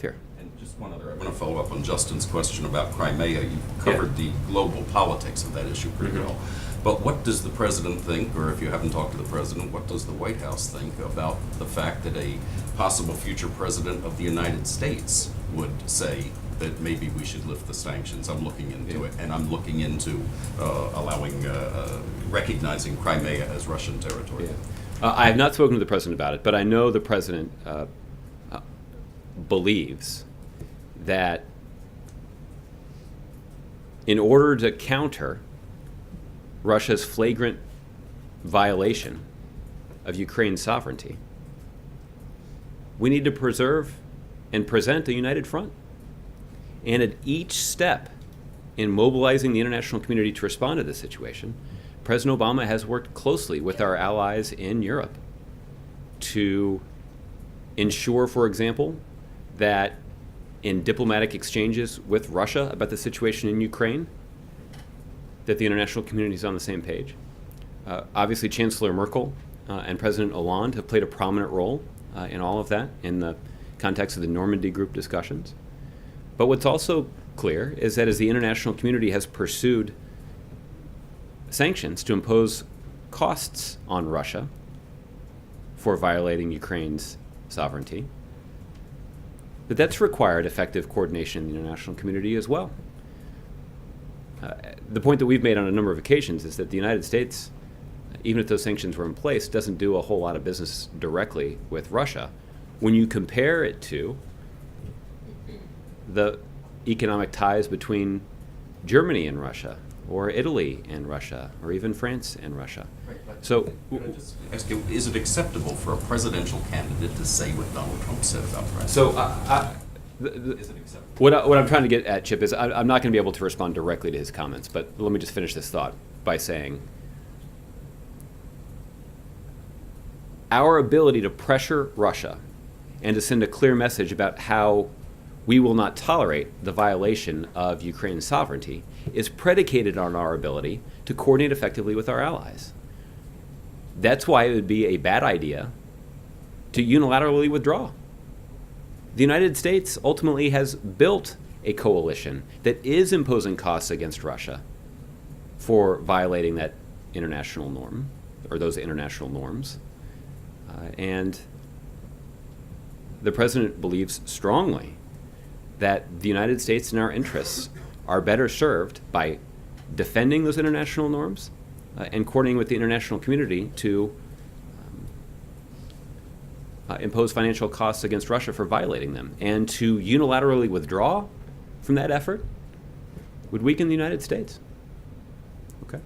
here. And just one other, I want to follow up on Justin's question about Crimea. You covered the global politics of that issue pretty well. But what does the president think, or if you haven't talked to the president, what does the White House think about the fact that a possible future president of the United States would say that maybe we should lift the sanctions? I'm looking into it, and I'm looking into recognizing Crimea as Russian territory. I have not spoken to the president about it, but I know the president believes that in order to counter Russia's flagrant violation of Ukraine's sovereignty, we need to preserve and present a united front. And at each step in mobilizing the international community to respond to this situation, President Obama has worked closely with our allies in Europe to ensure, for example, that in diplomatic exchanges with Russia about the situation in Ukraine, that the international community is on the same page. Obviously, Chancellor Merkel and President Hollande have played a prominent role in all of that in the context of the Normandy Group discussions. But what's also clear is that as the international community has pursued sanctions to impose costs on Russia for violating Ukraine's sovereignty, that's required effective coordination in the international community as well. The point that we've made on a number of occasions is that the United States, even if those sanctions were in place, doesn't do a whole lot of business directly with Russia. When you compare it to the economic ties between Germany and Russia, or Italy and Russia, or even France and Russia. Right, so, could I just ask you, is it acceptable for a presidential candidate to say what Donald Trump said about Russia? So, is it acceptable? what I'm trying to get at, Chip, is I'm not going to be able to respond directly to his comments, but let me just finish this thought by saying our ability to pressure Russia and to send a clear message about how we will not tolerate the violation of Ukraine's sovereignty is predicated on our ability to coordinate effectively with our allies. That's why it would be a bad idea to unilaterally withdraw. The United States ultimately has built a coalition that is imposing costs against Russia for violating that international norm, or those international norms. And the president believes strongly that the United States and our interests are better served by defending those international norms and coordinating with the international community to impose financial costs against Russia for violating them. And to unilaterally withdraw from that effort would weaken the United States. Okay.